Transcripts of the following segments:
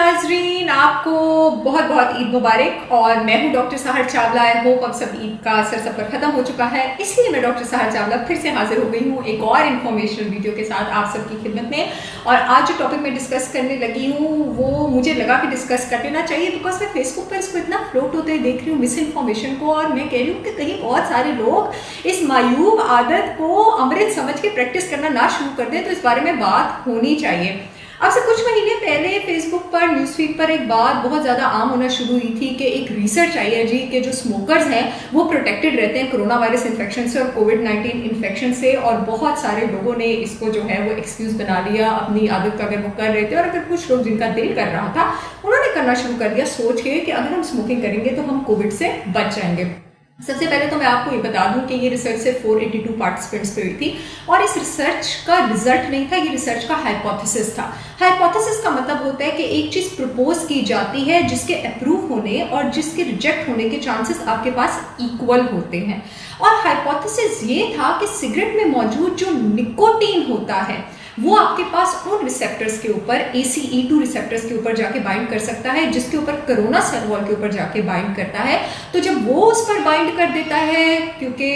नाजरीन, आपको बहुत बहुत ईद मुबारक। और मैं हूं डॉक्टर सहर चावला। आई होप अब सब ईद का असर सब पर खत्म हो चुका है, इसलिए मैं डॉक्टर सहर चावला फिर से हाजिर हो गई हूं एक और इन्फॉर्मेशनल वीडियो के साथ आप सबकी खिदमत में। और आज जो टॉपिक मैं डिस्कस करने लगी हूँ वो मुझे लगा कि डिस्कस कर लेना चाहिए, बिकॉज मैं फेसबुक पर इसको इतना फ्लोट होते देख रही हूँ मिस इन्फॉर्मेशन को, और मैं कह रही हूँ कि कहीं बहुत सारे लोग इस मायूब आदत को अमृत समझ के प्रैक्टिस करना ना शुरू कर दें। तो इस बारे में बात होनी चाहिए। अब से कुछ महीने पहले फेसबुक पर न्यूज़फीड पर एक बात बहुत ज़्यादा आम होना शुरू हुई थी कि एक रिसर्च आई है जी कि जो स्मोकर्स हैं वो प्रोटेक्टेड रहते हैं कोरोना वायरस इन्फेक्शन से और कोविड-19 इन्फेक्शन से। और बहुत सारे लोगों ने इसको जो है वो एक्सक्यूज़ बना लिया अपनी आदत का, अगर वो कर रहे थे। और अगर कुछ लोग जिनका दिल कर रहा था उन्होंने करना शुरू कर दिया सोच के कि अगर हम स्मोकिंग करेंगे तो हम कोविड से बच जाएंगे। सबसे पहले तो मैं आपको ये बता दूं कि ये रिसर्च से 482 पार्टिसिपेंट्स पे हुई थी, और इस रिसर्च का रिजल्ट नहीं था, ये रिसर्च का हाइपोथेसिस था। हाइपोथेसिस का मतलब होता है कि एक चीज प्रपोज की जाती है जिसके अप्रूव होने और जिसके रिजेक्ट होने के चांसेस आपके पास इक्वल होते हैं। और हाइपोथेसिस ये था कि सिगरेट में मौजूद जो निकोटीन होता है वो आपके पास उन रिसेप्टर्स के ऊपर ACE2 रिसेप्टर्स के ऊपर जाके बाइंड कर सकता है जिसके ऊपर कोरोना सेल वॉल के ऊपर जाके बाइंड करता है। तो जब वो उस पर बाइंड कर देता है, क्योंकि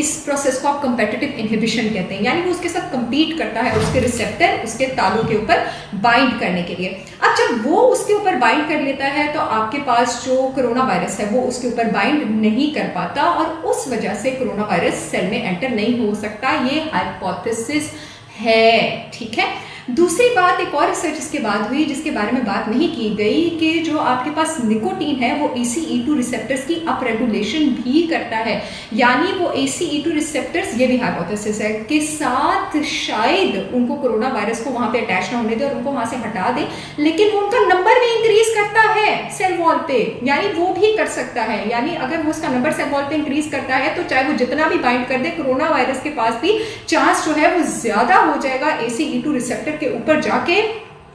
इस प्रोसेस को आप कंपेटिटिव इनहिबिशन कहते हैं, यानी वो उसके साथ कंपीट करता है उसके रिसेप्टर उसके तालों के ऊपर बाइंड करने के लिए। अब जब वो उसके ऊपर बाइंड कर लेता है तो आपके पास जो कोरोना वायरस है वो उसके ऊपर बाइंड नहीं कर पाता और उस वजह से कोरोना वायरस सेल में एंटर नहीं हो सकता। ये हाइपोथेसिस है, ठीक है। दूसरी बात, एक और रिसर्च इसके बाद हुई जिसके बारे में बात नहीं की गई कि जो आपके पास निकोटीन है वो ACE2 रिसेप्टर्स की अप रेगुलेशन भी करता है, यानी वो ACE2 रिसेप्टर्स, ये भी हाइपोथेसिस है, के साथ शायद उनको कोरोना वायरस को वहां पे अटैच ना होने दे और उनको वहां से हटा दे, लेकिन वो उनका नंबर भी इंक्रीज करता है सेल वॉल पे, यानी वो भी कर सकता है। यानी अगर वो उसका नंबर सेल वॉल पे इंक्रीज करता है तो चाहे वो जितना भी बाइंड कर दे, कोरोना वायरस के पास भी चांस जो है वो ज्यादा हो जाएगा ACE2 रिसेप्टर के ऊपर जाके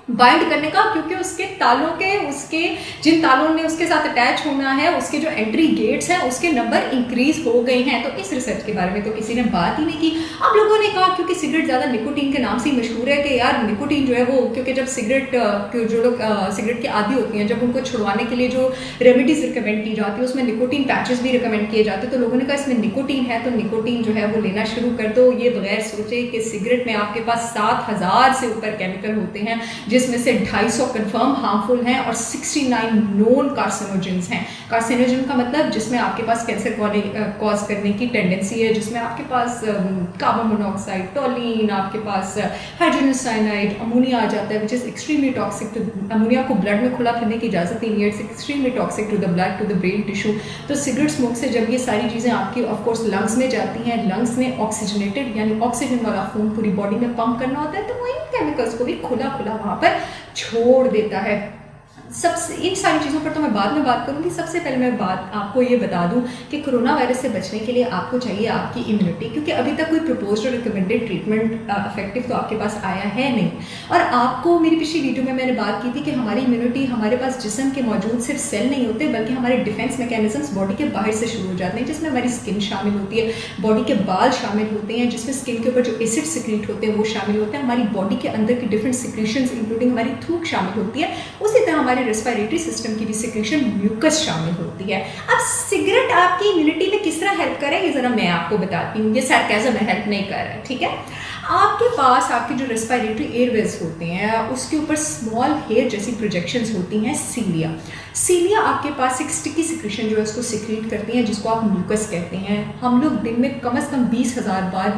बाइंड करने का, क्योंकि उसके तालों के, उसके जिन तालों ने उसके साथ अटैच होना है, उसके जो एंट्री गेट्स हैं उसके नंबर इंक्रीज हो गए हैं। तो इस रिसर्च के बारे में तो किसी ने बात ही नहीं की। अब लोगों ने कहा क्योंकि सिगरेट ज्यादा निकोटीन के नाम से ही मशहूर है कि यार निकोटीन जो है वो, क्योंकि जब सिगरेट जो लोग सिगरेट की आदी होती हैं, जब उनको छुड़वाने के लिए जो रेमेडीज रिकमेंड की जाती है उसमें निकोटीन पैचेस भी रिकमेंड किए जाते हैं, तो लोगों ने कहा इसमें निकोटीन है तो निकोटीन जो है वो लेना शुरू कर दो। ये बगैर सोचे कि सिगरेट में आपके पास 7000 से ऊपर केमिकल होते हैं, जिसमें से 250 कंफर्म हार्मफुल हैं और 69 नोन कार्सिनोजेंस हैं। कार्सिनोजन का मतलब जिसमें आपके पास कैंसर कॉज करने की टेंडेंसी है, जिसमें आपके पास कार्बन मोनोऑक्साइड, टोलिन, आपके पास हाइड्रोजन साइनाइड, अमोनिया आ जाता है, which is extremely toxic to ammonia को ब्लड में खुला फिरने की इजाजत ही नहीं है, it's extremely toxic to the blood, to the brain tissue. तो सिगरेट स्मोक से जब ये सारी चीज़ें आपकी ऑफकोर्स लंग्स में जाती हैं, लंग्स ने ऑक्सीजनेटेड यानी ऑक्सीजन वाला खून पूरी बॉडी में पंप करना होता है, तो वो इन केमिकल्स को भी खुला खुला वहाँ पर छोड़ देता है। सबसे इन सारी चीज़ों पर तो मैं बाद में बात करूंगी। सबसे पहले मैं बात आपको ये बता दूं कि कोरोना वायरस से बचने के लिए आपको चाहिए आपकी इम्यूनिटी, क्योंकि अभी तक कोई प्रपोज्ड और रिकमेंडेड ट्रीटमेंट इफेक्टिव तो आपके पास आया है नहीं। और आपको मेरी पिछली वीडियो में मैंने बात की थी कि हमारी इम्यूनिटी हमारे पास जिस्म के मौजूद सिर्फ सेल नहीं होते, बल्कि हमारे डिफेंस मैकेनिज्म्स बॉडी के बाहर से शुरू हो जाते हैं, जिसमें हमारी स्किन शामिल होती है, बॉडी के बाल शामिल होते हैं, जिसमें स्किन के ऊपर जो एसिड सिक्रीट होते हैं वो शामिल होते हैं, हमारी बॉडी के अंदर की डिफरेंट सिक्रीशंस इंक्लूडिंग हमारी थूक शामिल होती है, उसी तरह हमारे रेस्पिरेटरी सिस्टम की भी सिक्रीशन म्यूकस शामिल होती है। अब सिगरेट आपकी इम्यूनिटी में किस तरह हेल्प करे ये जरा मैं आपको बताती हूँ। ये सरकाज़म में हेल्प नहीं कर रहा है, ठीक है। आपके पास आपके जो रेस्पिरेटरी एयरवेज होते हैं उसके ऊपर स्मॉल हेयर जैसी प्रोजेक्शंस होती हैं, सीलिया। सीलिया आपके पास एक स्टिकी सिक्रीशन जो है उसको सिक्रीट करती हैं, जिसको आप म्यूकस कहते हैं। हम लोग दिन में कम से कम 20,000 बार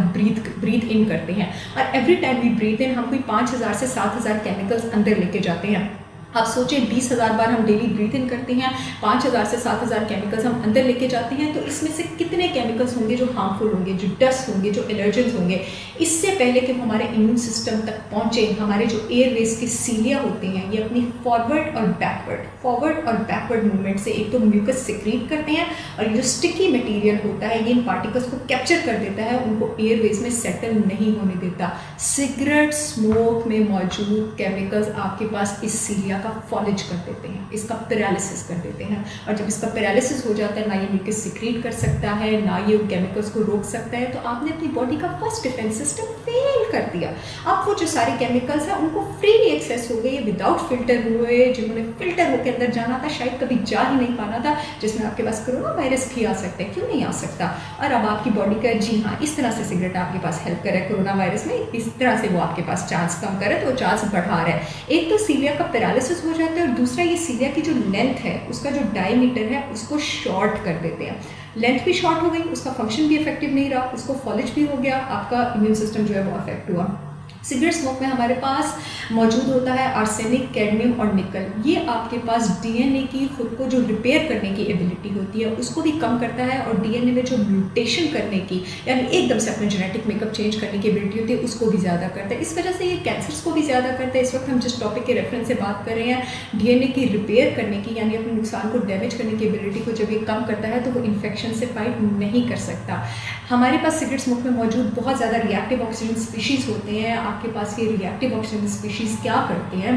ब्रीथ इन करते हैं, और एवरी टाइम वी ब्रीथ इन हम कोई 5,000 से 7,000 केमिकल्स अंदर लेके जाते हैं। आप सोचें 20,000 बार हम डेली ब्रीथ इन करते हैं, 5,000 से 7,000 केमिकल्स हम अंदर लेके जाते हैं, तो इसमें से कितने केमिकल्स होंगे जो हार्मफुल होंगे, जो डस्ट होंगे, जो एलर्जेंस होंगे। इससे पहले कि हमारे इम्यून सिस्टम तक पहुँचे, हमारे जो एयरवेज के सीलिया होते हैं ये अपनी फॉरवर्ड और बैकवर्ड मूवमेंट से एक तो म्यूकस सिक्रीट करते हैं, और ये जो स्टिकी मटेरियल होता है ये इन पार्टिकल्स को कैप्चर कर देता है, उनको एयरवेज में सेटल नहीं होने देता। सिगरेट स्मोक में मौजूद केमिकल्स आपके पास इस सीलिया का फॉलेज कर देते हैं, इसका पैरालिसिस कर देते हैं। और जब इसका पैरालिसिस हो जाता है, ना ये म्यूकस सिक्रीट कर सकता है, ना ये केमिकल्स को रोक सकता है, तो आपने अपनी बॉडी का फर्स्ट डिफेंस सिस्टम फेल कर दिया। अब वो जो सारे केमिकल्स हैं उनको फ्रीली एक्सेस हो गए विदाउट फिल्टर हुए। जिन्होंने फिल्टर होकर अंदर जाना था शायद कभी जा ही नहीं पाना था, जिसमें आपके पास कोरोना वायरस भी आ सकता है, क्यों नहीं आ सकता। और अब आपकी बॉडी का, जी हाँ, इस तरह से सिगरेट आपके पास हेल्प करे कोरोना वायरस में, इस तरह से वो आपके पास चांस कम करे, तो चांस बढ़ा रहा है। एक तो सीलिया का पैरालिसिस हो जाता है, और दूसरा ये सीलिया की जो लेंथ है, उसका जो डायमीटर है उसको शॉर्ट कर देते हैं। लेंथ भी शॉर्ट हो गई, उसका फंक्शन भी इफेक्टिव नहीं रहा, उसको फॉलेज भी हो गया, आपका इम्यून सिस्टम जो है वो अफेक्ट हुआ। सिगरेट स्मोक में हमारे पास मौजूद होता है आर्सेनिक, कैडमियम और निकल। ये आपके पास डीएनए की खुद को जो रिपेयर करने की एबिलिटी होती है उसको भी कम करता है, और डीएनए में जो म्यूटेशन करने की, यानी एकदम से अपने जेनेटिक मेकअप चेंज करने की एबिलिटी होती है, उसको भी ज़्यादा करता है। इस वजह से ये कैंसर्स को भी ज़्यादा करता है। इस वक्त हम जिस टॉपिक के रेफरेंस से बात कर रहे हैं, डीएनए की रिपेयर करने की, यानी अपने नुकसान को डैमेज करने की एबिलिटी को जब ये कम करता है तो वो इन्फेक्शन से फाइट नहीं कर सकता। हमारे पास सिगरेट स्मोक में मौजूद बहुत ज़्यादा रिएक्टिव ऑक्सीजन स्पीशीज़ होते हैं। आपके पास ये रिएक्टिव ऑक्सीजन स्पीशीज़ क्या करते हैं,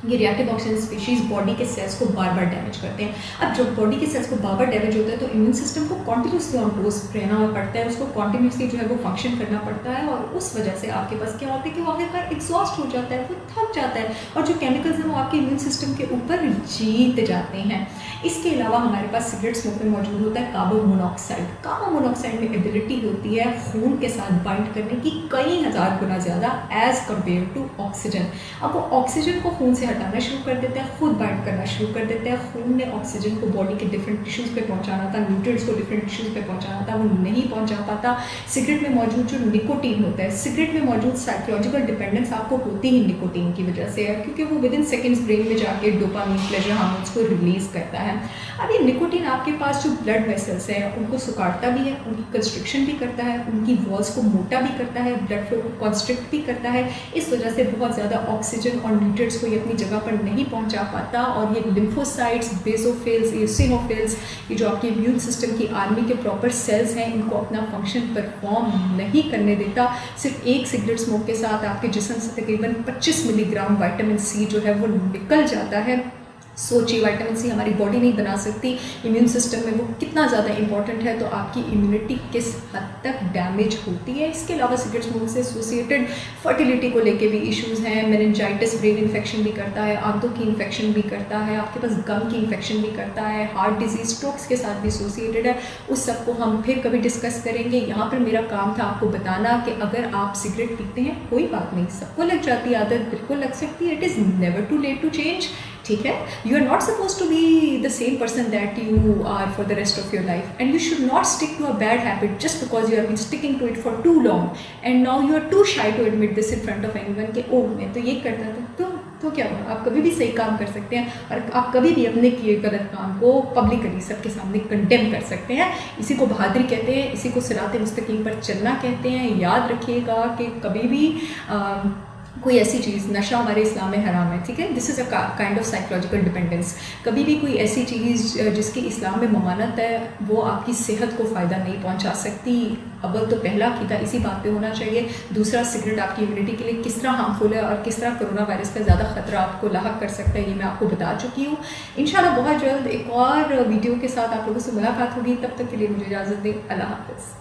ये रिएक्टिव ऑक्सीजन स्पीशीज़ बॉडी के सेल्स को बार बार डैमेज करते हैं। अब जब बॉडी के सेल्स को बार बार डैमेज होता है तो इम्यून सिस्टम को कॉन्टिन्यूसली ऑन डोज रहना पड़ता है, उसको कॉन्टिन्यूसली जो है वो फंक्शन करना पड़ता है, और उस वजह से आपके पास क्या होता है कि वो आखिरकार एग्जॉस्ट हो जाता है, वो थक जाता है, और जो केमिकल्स हैं वो आपके इम्यून सिस्टम के ऊपर जीत जाते हैं। इसके अलावा हमारे पास सिगरेट स्मोक में मौजूद होता है कार्बन मोनोऑक्साइड। कार्बन मोनोऑक्साइड में एबिलिटी होती है खून के साथ बाइंड करने की कई हज़ार गुना ज़्यादा एज कम्पेयर टू ऑक्सीजन। अब वो ऑक्सीजन को खून से हटाना शुरू कर देता है, खुद बाइंड करना शुरू कर देता है। खून ने ऑक्सीजन को बॉडी के डिफरेंट टिश्यूज़ पे पहुंचाना था, न्यूट्रिएंट्स को डिफरेंट टिश्यूज़ पे पहुंचाना था, वो नहीं पहुंचा पाता। सिगरेट में मौजूद जो निकोटीन होता है, सिगरेट में मौजूद साइकोलॉजिकल डिपेंडेंस आपको होती ही निकोटीन की वजह से है, क्योंकि वो विद इन सेकेंड्स ब्रेन में जाके डोपामीन, प्लेजर हार्मोन्स को रिलीज़ करता है। अब ये निकोटीन आपके पास जो ब्लड वेसल्स हैं उनको सुखाड़ता भी है, उनकी कंस्ट्रिक्शन भी करता है, उनकी वॉल्स को मोटा भी करता है, ब्लड फ्लो को कॉन्स्ट्रिक्ट भी करता है। इस वजह से बहुत ज़्यादा ऑक्सीजन और न्यूट्रिएंट्स को ये अपनी जगह पर नहीं पहुंचा पाता, और ये लिम्फोसाइट्स, बेसोफिल्स, एसिनोफिल्स, ये जो आपके इम्यून सिस्टम की आर्मी के प्रॉपर सेल्स हैं, इनको अपना फंक्शन परफॉर्म नहीं करने देता। सिर्फ एक सिगरेट स्मोक के साथ आपके जिस्म से तकरीबन 25 मिलीग्राम विटामिन सी जो है वो निकल जाता है। सोचिए, विटामिन सी हमारी बॉडी नहीं बना सकती, इम्यून सिस्टम में वो कितना ज़्यादा इंपॉर्टेंट है, तो आपकी इम्यूनिटी किस हद तक डैमेज होती है। इसके अलावा सिगरेट स्मोक से एसोसिएटेड फर्टिलिटी को लेके भी इश्यूज़ हैं। मेनिंजाइटिस, ब्रेन इन्फेक्शन भी करता है, आंतों की इन्फेक्शन भी करता है, आपके पास गम की इन्फेक्शन भी करता है, हार्ट डिजीज, स्ट्रोक्स के साथ भी एसोसिएटेड है। उस सब को हम फिर कभी डिस्कस करेंगे। यहाँ पर मेरा काम था आपको बताना कि अगर आप सिगरेट पीते हैं कोई बात नहीं, सबको लग जाती है आदत, बिल्कुल लग सकती है, it is never too late to change. ठीक है, you are not suppose to be the same person that you are for the rest of your life, and you should not stick to a bad habit just because you are been sticking to it for too long and now you are too shy to admit this in front of anyone कि oh मैं तो ये करता था, तो क्या हुआ। आप कभी भी सही काम कर सकते हैं, और आप कभी भी अपने किए गलत काम को पब्लिकली सबके सामने कंडेम कर सकते हैं। इसी को बहादुरी कहते हैं, इसी को सिराते मुस्तकीम पर चलना कहते हैं। याद रखिएगा कि कभी भी कोई ऐसी चीज़, नशा हमारे इस्लाम में हराम है, ठीक है, this is a kind of psychological dependence. कभी भी कोई ऐसी चीज़ जिसकी इस्लाम में ममानत है वो आपकी सेहत को फ़ायदा नहीं पहुंचा सकती। अव्वल तो पहला अक़ीदा इसी बात पे होना चाहिए। दूसरा, सिगरेट आपकी इम्यूनिटी के लिए किस तरह हार्मफुल है और किस तरह कोरोना वायरस का ज़्यादा खतरा आपको लाहक कर सकता है, ये मैं आपको बता चुकी हूँ। इंशाल्लाह बहुत जल्द एक और वीडियो के साथ आप लोगों से मुलाकात होगी। तब तक के लिए मुझे इजाज़त दें। अल्लाह हाफ़िज़।